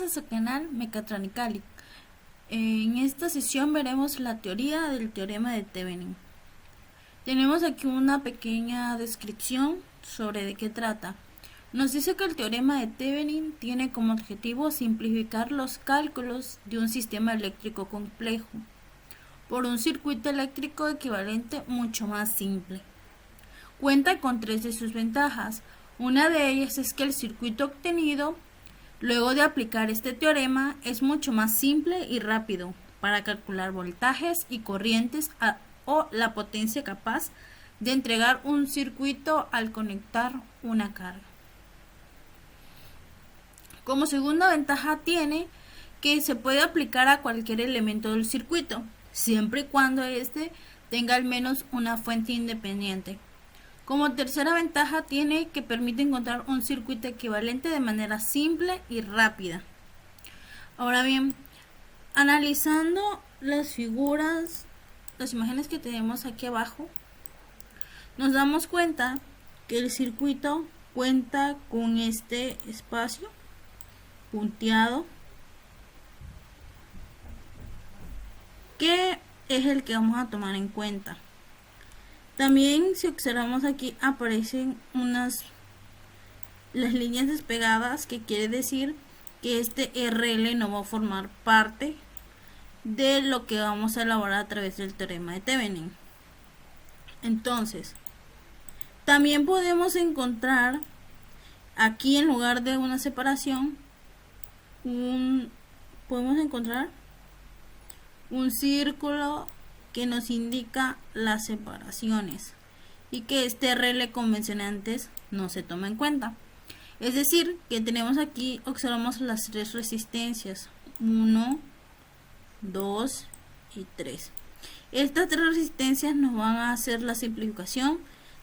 a su canal Mechatronically. En esta sesión veremos la teoría del teorema de Thevenin. Tenemos aquí una pequeña descripción sobre de qué trata. Nos dice que el teorema de Thevenin tiene como objetivo simplificar los cálculos de un sistema eléctrico complejo por un circuito eléctrico equivalente mucho más simple. Cuenta con tres de sus ventajas. Una de ellas es que el circuito obtenido luego de aplicar este teorema es mucho más simple y rápido para calcular voltajes y corrientes o la potencia capaz de entregar un circuito al conectar una carga. Como segunda ventaja tiene que se puede aplicar a cualquier elemento del circuito, siempre y cuando éste tenga al menos una fuente independiente. Como tercera ventaja tiene que permite encontrar un circuito equivalente de manera simple y rápida. Ahora bien, analizando las figuras, las imágenes que tenemos aquí abajo, nos damos cuenta que el circuito cuenta con este espacio punteado, que es el que vamos a tomar en cuenta. También, si observamos aquí, aparecen las líneas despegadas, que quiere decir que este RL no va a formar parte de lo que vamos a elaborar a través del teorema de Thevenin. Entonces, también podemos encontrar aquí, en lugar de una separación, podemos encontrar un círculo que nos indica las separaciones y que este RL convencionantes no se toma en cuenta. Es decir, que tenemos aquí, observamos las tres resistencias, 1, 2 y 3. Estas tres resistencias nos van a hacer la simplificación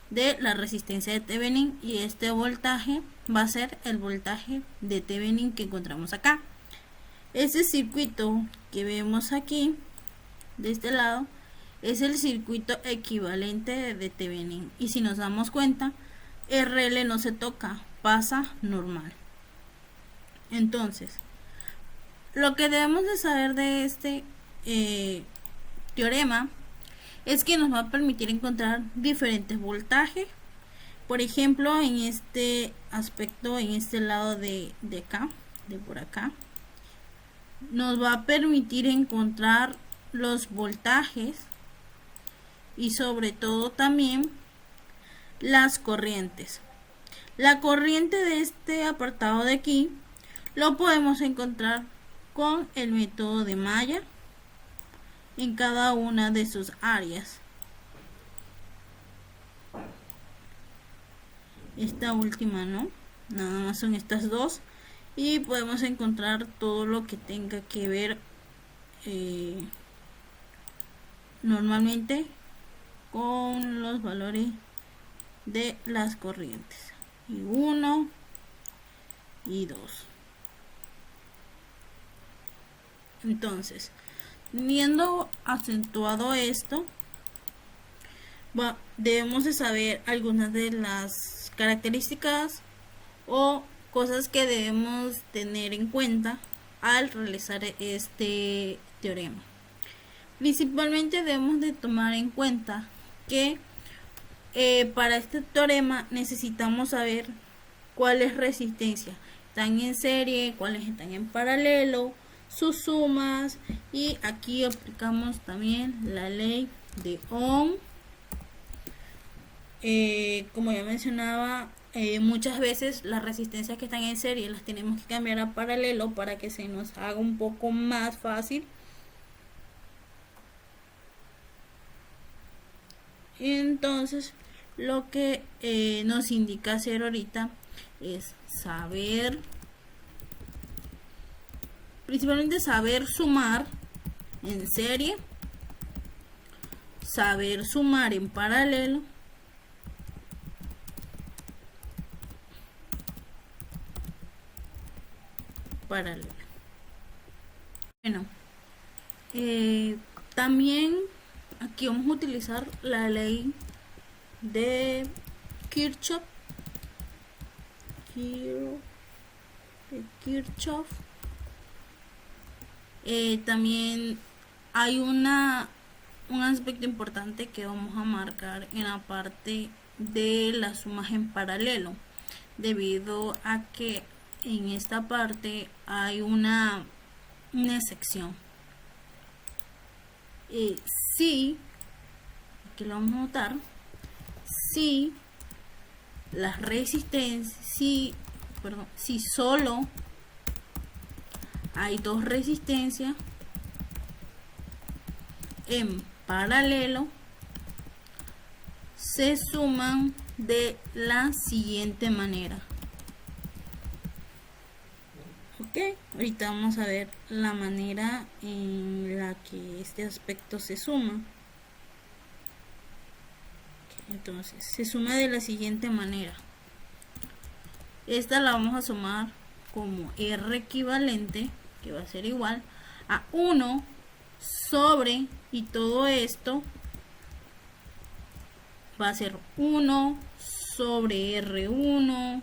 de la resistencia de Thevenin, y este voltaje va a ser el voltaje de Thevenin que encontramos acá. Este circuito que vemos aquí de este lado es el circuito equivalente de Thevenin, y si nos damos cuenta, RL no se toca, pasa normal. Entonces, lo que debemos de saber de este teorema es que nos va a permitir encontrar diferentes voltajes. Por ejemplo, en este aspecto, en este lado de acá, de por acá, nos va a permitir encontrar los voltajes y sobre todo también las corrientes. La corriente de este apartado de aquí lo podemos encontrar con el método de malla en cada una de sus áreas. Esta última no, nada más son estas dos, y podemos encontrar todo lo que tenga que ver normalmente con los valores de las corrientes, y 1 y 2. Entonces, teniendo acentuado esto, debemos de saber algunas de las características o cosas que debemos tener en cuenta al realizar este teorema. Principalmente debemos de tomar en cuenta que para este teorema necesitamos saber cuáles resistencias están en serie, cuáles están en paralelo, sus sumas, y aquí aplicamos también la ley de Ohm. Como ya mencionaba, muchas veces las resistencias que están en serie las tenemos que cambiar a paralelo para que se nos haga un poco más fácil. Entonces, lo que nos indica hacer ahorita es saber, principalmente saber sumar en serie, saber sumar en paralelo, Bueno, también aquí vamos a utilizar la ley de Kirchhoff, También hay un aspecto importante que vamos a marcar en la parte de las sumas en paralelo, debido a que en esta parte hay una excepción. Si, aquí lo vamos a notar, si las resistencias, si solo hay dos resistencias en paralelo, se suman de la siguiente manera. Ok, ahorita vamos a ver la manera en la que este aspecto se suma. Entonces, se suma de la siguiente manera. Esta la vamos a sumar como R equivalente, que va a ser igual a 1 sobre, y todo esto va a ser 1 sobre R1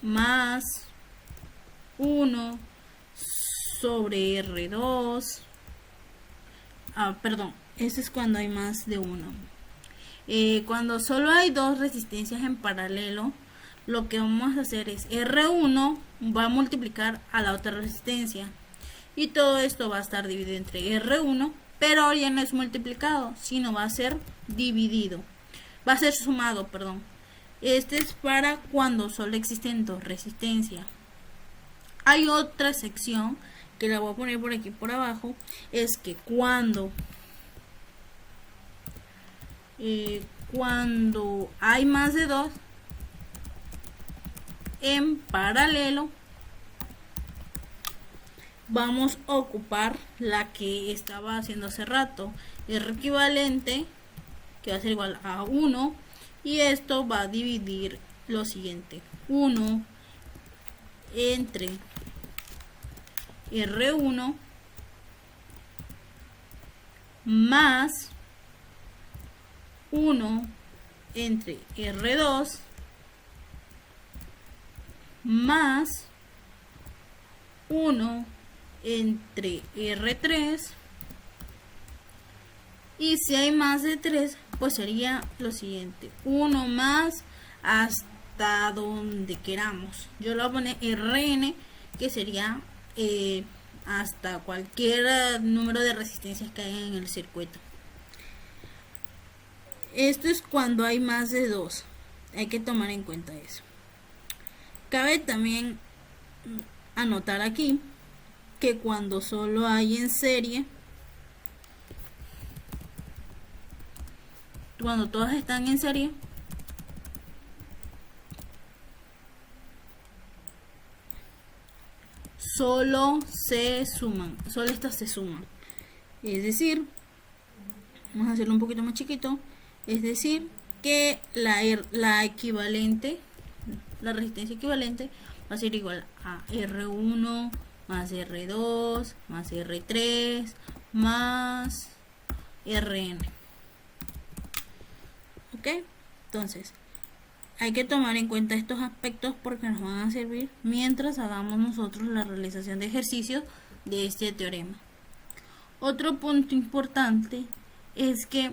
más 1 sobre R2. Perdón, eso es cuando hay más de 1. Cuando solo hay dos resistencias en paralelo, lo que vamos a hacer es R1 va a multiplicar a la otra resistencia, y todo esto va a estar dividido entre R1, pero ahora ya no es multiplicado, sino va a ser dividido, va a ser sumado, perdón. Este es para cuando solo existen dos resistencias. Hay otra sección que la voy a poner por aquí por abajo, es que cuando hay más de dos en paralelo, vamos a ocupar la que estaba haciendo hace rato, R equivalente, que va a ser igual a 1, y esto va a dividir lo siguiente: 1 entre R1 más 1 entre R2 más 1 entre R3, y si hay más de 3, pues sería lo siguiente: 1 más hasta donde queramos. Yo lo voy a poner Rn, que sería hasta cualquier número de resistencias que haya en el circuito. Esto es cuando hay más de 2. Hay que tomar en cuenta eso. Cabe también anotar aquí que cuando solo hay en serie, cuando todas están en serie, solo se suman, solo estas se suman. Es decir, vamos a hacerlo un poquito más chiquito, es decir, que la equivalente, la resistencia equivalente va a ser igual a R1 más R2 más R3 más Rn. Ok, entonces hay que tomar en cuenta estos aspectos porque nos van a servir mientras hagamos nosotros la realización de ejercicios de este teorema. Otro punto importante es que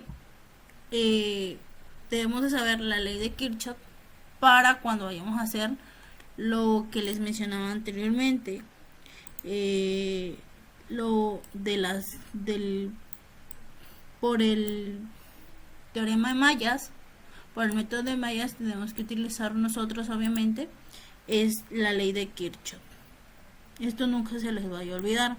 debemos de saber la ley de Kirchhoff para cuando vayamos a hacer lo que les mencionaba anteriormente, lo de por el teorema de mallas, por el método de mallas tenemos que utilizar nosotros, obviamente, es la ley de Kirchhoff. Esto nunca se les vaya a olvidar,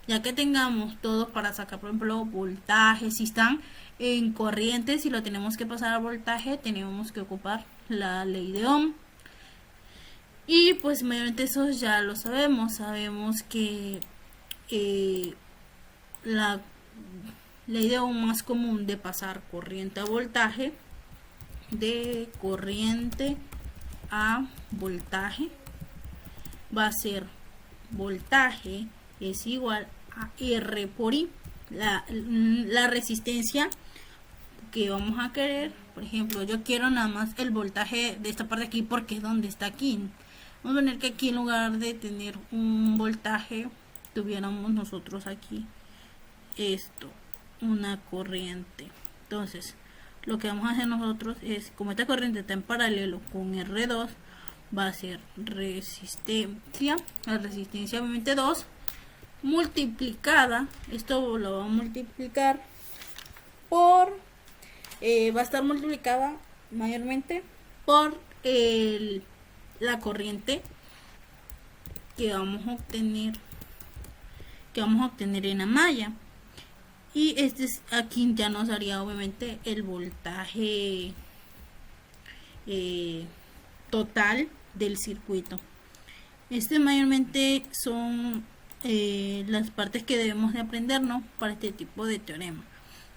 ya que tengamos todos para sacar, por ejemplo, voltaje. Si están en corriente, si lo tenemos que pasar a voltaje, tenemos que ocupar la ley de Ohm. Y pues mediante eso ya lo sabemos que la ley de Ohm más común de pasar corriente a voltaje, de corriente a voltaje, va a ser voltaje es igual a R por I. La resistencia que vamos a querer, por ejemplo, yo quiero nada más el voltaje de esta parte aquí porque es donde está aquí. Vamos a poner que aquí, en lugar de tener un voltaje tuviéramos nosotros aquí esto, una corriente. Entonces lo que vamos a hacer nosotros es, como esta corriente está en paralelo con R2, va a ser resistencia, la resistencia obviamente 2 multiplicada, esto lo va a multiplicar por, va a estar multiplicada mayormente por la corriente que vamos a obtener en la malla. Y aquí ya nos daría obviamente el voltaje total del circuito. Mayormente son las partes que debemos de aprendernos para este tipo de teorema,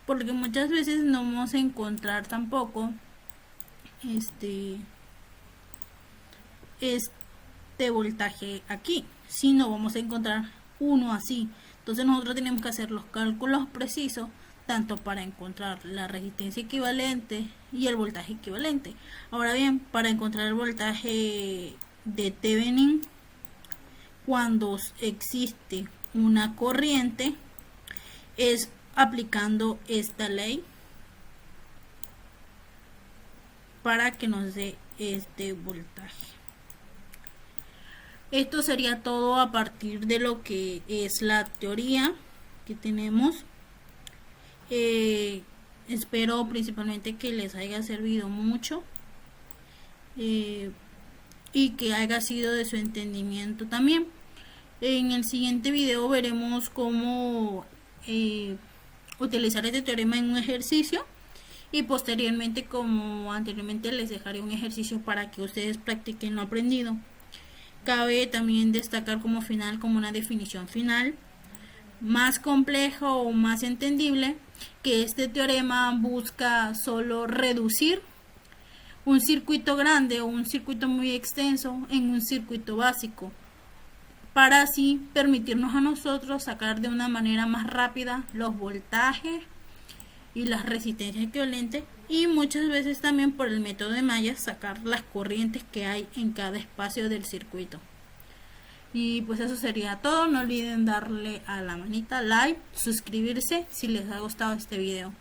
porque muchas veces no vamos a encontrar tampoco este voltaje aquí, sino vamos a encontrar uno así. Entonces nosotros tenemos que hacer los cálculos precisos tanto para encontrar la resistencia equivalente y el voltaje equivalente. Ahora bien, para encontrar el voltaje de Thevenin cuando existe una corriente es aplicando esta ley para que nos dé este voltaje. Esto sería todo a partir de lo que es la teoría que tenemos. Espero principalmente que les haya servido mucho y que haya sido de su entendimiento también. En el siguiente video veremos cómo utilizar este teorema en un ejercicio, y posteriormente, como anteriormente, les dejaré un ejercicio para que ustedes practiquen lo aprendido. Cabe también destacar como una definición final más complejo o más entendible, que este teorema busca solo reducir un circuito grande o un circuito muy extenso en un circuito básico, para así permitirnos a nosotros sacar de una manera más rápida los voltajes y las resistencias equivalentes, y muchas veces también por el método de mallas sacar las corrientes que hay en cada espacio del circuito. Y pues eso sería todo. No olviden darle a la manita like, suscribirse si les ha gustado este video.